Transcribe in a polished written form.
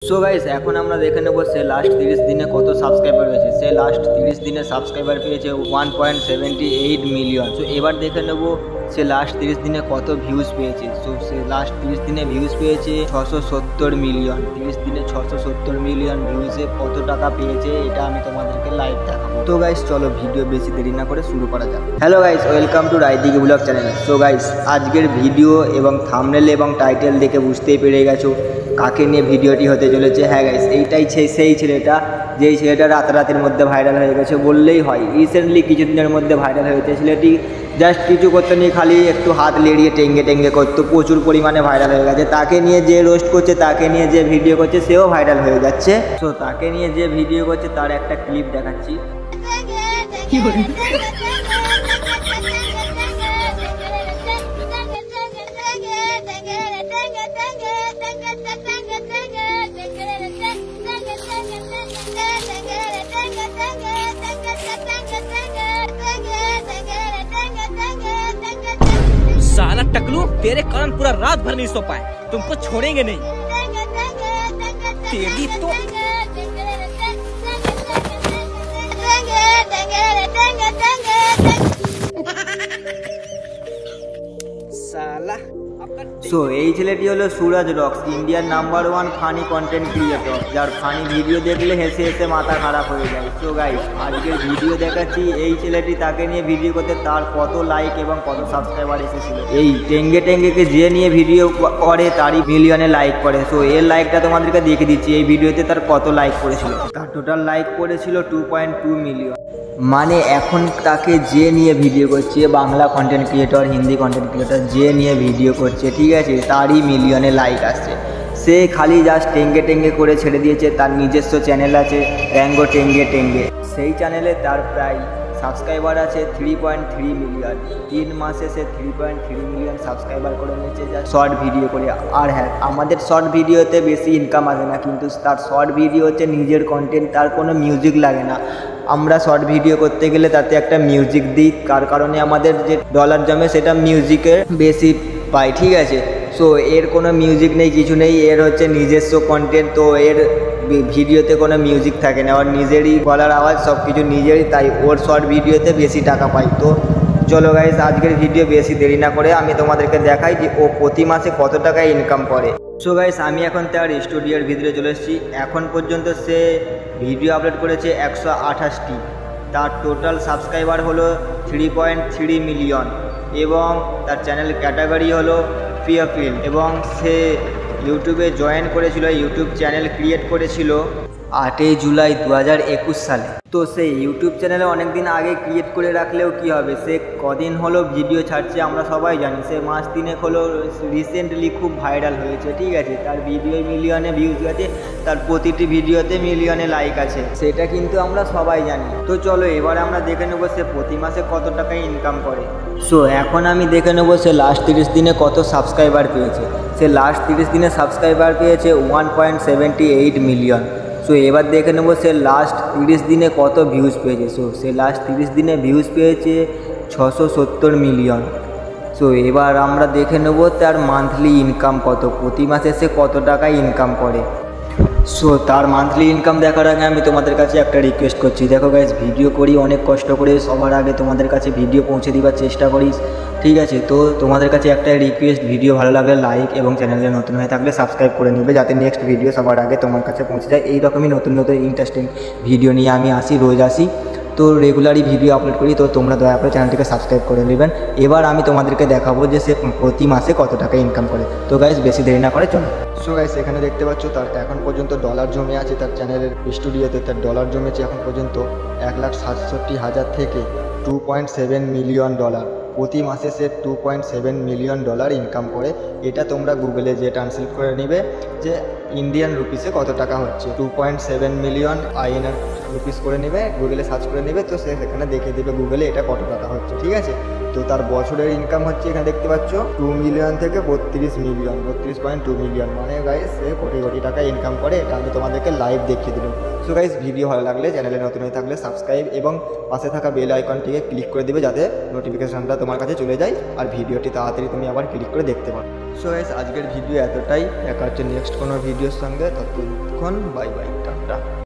So guys এখন আমরা দেখে নেব সে লাস্ট 30 দিনে কত সাবস্ক্রাইবার হয়েছে। সে লাস্ট 30 দিনে সাবস্ক্রাইবার পেয়েছে 1.78 মিলিয়ন। সো এবার দেখে নেব সে লাস্ট 30 দিনে কত ভিউজ পেয়েছে। সো সে লাস্ট 30 দিনে ভিউজ পেয়েছে 670 মিলিয়ন। 30 দিনে 670 মিলিয়ন ভিউজে কত টাকা পেয়েছে এটা আমি তোমাদেরকে লাইভ দেখাবো। তো গাইস চলো ভিডিও বেশি দেরি না করে শুরু করা যাক। হ্যালো গাইস, ওয়েলকাম টু রাইদিকে ব্লগ চ্যানেল। সো গাইস আজকের ভিডিও এবং থাম্বনেল এবং টাইটেল দেখে বুঝতেই পেরে গেছো কাকে নিয়ে ভিডিওটি হতে চলেছে। হ্যাঁ গাইস, এইটাই সেই ছেলেটা যেই ছেলেটা রাতারাতির মধ্যে ভাইরাল হয়ে গেছে বললেই হয়। রিসেন্টলি কিছুদিনের মধ্যে ভাইরাল হয়েছে। ছেলেটি জাস্ট কিছু করতে নিয়ে খালি একটু হাত লেড়িয়ে টেঙ্গে করতো, প্রচুর পরিমাণে ভাইরাল হয়ে গেছে। তাকে নিয়ে যে রোস্ট করছে, তাকে নিয়ে যে ভিডিও করছে সেও ভাইরাল হয়ে যাচ্ছে। তো তাকে নিয়ে যে ভিডিও করছে তার একটা ক্লিপ দেখাচ্ছি। साला टकलू, तेरे कारण पूरा रात भर नहीं सो पाए। तुमको छोड़ेंगे नहीं। तेरी तो साला। সো এই ছেলেটি হলো সুরজ রক্স, ইন্ডিয়ার নাম্বার 1 ফানি কন্টেন্ট ক্রিয়েটর, যার ফানি ভিডিও দেখলে হেসে হেসে মাথা খারাপ হয়ে যায়। সো গাইস আজকের ভিডিও দেখাচ্ছি এই ছেলেটি তাকে নিয়ে ভিডিও করতে তার কত লাইক এবং কত সাবস্ক্রাইবার এসেছিল। এই টেঙ্গেকে যে নিয়ে ভিডিও করে তারই মিলিয়নে লাইক করে। সো এর লাইকটা তোমাদেরকে দেখে দিচ্ছি। এই ভিডিওতে তার কত লাইক করেছিল। তার টোটাল লাইক করেছিল 2.2 মিলিয়ন। মানে এখন তাকে যে নিয়ে ভিডিও করছে, Bangla content creator, Hindi content creator, যে নিয়ে ভিডিও করছে ঠিক আছে, তারই মিলিয়নে লাইক আসছে। সে খালি জাস্ট টেঙ্গে করে ছেড়ে দিয়েছে। তার নিজস্ব চ্যানেল আছে ট্যাঙ্গো টেঙ্গে। সেই চ্যানেলে তার প্রায় সাবস্ক্রাইবার আছে 3.3 মিলিয়ন। 3 মাসে সে 3.3 মিলিয়ন সাবস্ক্রাইবার করে নিয়েছে যা শর্ট ভিডিও করে। আর হ্যাঁ, আমাদের শর্ট ভিডিওতে বেশি ইনকাম আসে না, কিন্তু তার শর্ট ভিডিও হচ্ছে নিজের কন্টেন্ট, তার কোনো মিউজিক লাগে না। আমরা শর্ট ভিডিও করতে গেলে তাতে একটা মিউজিক দিই, কার কারণে আমাদের যে ডলার জমে সেটা মিউজিকের বেশি পাই, ঠিক আছে। সো এর কোনো মিউজিক নেই, কিছু নেই, এর হচ্ছে নিজস্ব কন্টেন্ট। তো এর ভিডিওতে কোনো মিউজিক থাকে না, ওর নিজেরই গলার আওয়াজ, সব কিছু নিজেরই, তাই ওর শর্ট ভিডিওতে বেশি টাকা পাই। তো চলো গাইস আজকের ভিডিও বেশি দেরি না করে আমি তোমাদেরকে দেখাই যে ও প্রতি মাসে কত টাকা ইনকাম করে। সো গাইস আমি এখন তার স্টুডিওর ভিতরে চলে এসেছি। এখন পর্যন্ত সে ভিডিও আপলোড করেছে 128টি। তার টোটাল সাবস্ক্রাইবার হলো 3.3 মিলিয়ন এবং তার চ্যানেল ক্যাটাগরি হলো প্রিয় ফিল্ম। এবং সে ইউটিউবে জয়েন করেছিল, ইউটিউব চ্যানেল ক্রিয়েট করেছিল 8 জুলাই 2021 সালে। তো সে ইউটিউব চ্যানেলে অনেক দিন আগে ক্রিয়েট করে রাখলেও কি হবে, সে কদিন হলো ভিডিও ছাড়ছে আমরা সবাই জানি। সে মাস 3 হলো রিসেন্টলি খুব ভাইরাল হয়েছে, ঠিক আছে। তার ভিডিও মিলিয়নে ভিউজ আছে, তার প্রতিটি ভিডিওতে মিলিয়নে লাইক আছে, সেটা কিন্তু আমরা সবাই জানি। তো চলো এবার আমরা দেখে নেবো সে প্রতি মাসে কত টাকা ইনকাম করে। সো এখন আমি দেখে নেবো সে লাস্ট 30 দিনে কত সাবস্ক্রাইবার পেয়েছে। সে লাস্ট 30 দিনে সাবস্ক্রাইবার পেয়েছে 1.78 মিলিয়ন। সো এবার দেখে নেবো সে লাস্ট 30 দিনে কত ভিউজ পেয়েছে। সো সে লাস্ট 30 দিনে ভিউজ পেয়েছে 670 মিলিয়ন। সো এবার আমরা দেখে নেবো তার মান্থলি ইনকাম কত, প্রতি মাসে সে কত টাকা ইনকাম করে। সো তার মান্থলি ইনকাম দেখার আগে আমি তোমাদের কাছে একটা রিকোয়েস্ট করছি। দেখো গাইস, ভিডিও করি অনেক কষ্ট করে, সবার আগে তোমাদের কাছে ভিডিও পৌঁছে দেওয়ার চেষ্টা করি, ঠিক আছে। তো তোমাদের কাছে একটা রিকোয়েস্ট, ভিডিও ভালো লাগলে লাইক এবং চ্যানেলে নতুন হয়ে থাকলে সাবস্ক্রাইব করে নেবে, যাতে নেক্সট ভিডিও সবার আগে তোমার কাছে পৌঁছে যায়। এইরকমই নতুন ইন্টারেস্টিং ভিডিও নিয়ে আমি রোজ আসি। তো রেগুলারই ভিডিও আপলোড করি। তো তোমরা দয়া করে চ্যানেলটিকে সাবস্ক্রাইব করে নেবেন। এবার আমি তোমাদেরকে দেখাবো যে সে প্রতি মাসে কত টাকা ইনকাম করে। তো গাইস বেশি দেরি না করে চলো। সো গাইস এখানে দেখতে পাচ্ছ তার এখন পর্যন্ত ডলার জমে আছে। তার চ্যানেলের স্টুডিওতে তার ডলার জমেছে এখন পর্যন্ত 1,67,000 থেকে 2.7 মিলিয়ন ডলার। প্রতি মাসে সে 2.7 মিলিয়ন ডলার ইনকাম করে। এটা তোমরা গুগলে যে ট্রান্সলেট করে নেবে যে ইন্ডিয়ান রুপিসে কত টাকা হচ্ছে। 2.7 মিলিয়ন INR রুপিস করে নেবে, গুগলে সার্চ করে নেবে, তো সে সেখানে দেখিয়ে দেবে গুগলে এটা কত টাকা হচ্ছে, ঠিক আছে। তো তার বছরের ইনকাম হচ্ছে এখানে দেখতে পাচ্ছ 2 মিলিয়ন থেকে 32 মিলিয়ন, 32.2 মিলিয়ন, মানে গাইস সে কোটি কোটি টাকা ইনকাম করে। এটা আমি তোমাদেরকে লাইভ দেখিয়ে দিলাম। সো গাইস ভিডিও ভালো লাগলে চ্যানেলে নতুন হয়ে থাকলে সাবস্ক্রাইব এবং পাশে থাকা বেল আইকনটিকে ক্লিক করে দিবে যাতে নোটিফিকেশনটা তোমার কাছে চলে যায় আর ভিডিওটি তাড়াতাড়ি তুমি আবার ক্লিক করে দেখতে পারো। সো গাইস আজকের ভিডিও এতটাই, দেখা হচ্ছে নেক্সট কোনো ভিডিওর সঙ্গে। ততক্ষণ বাই বাই, টাটা।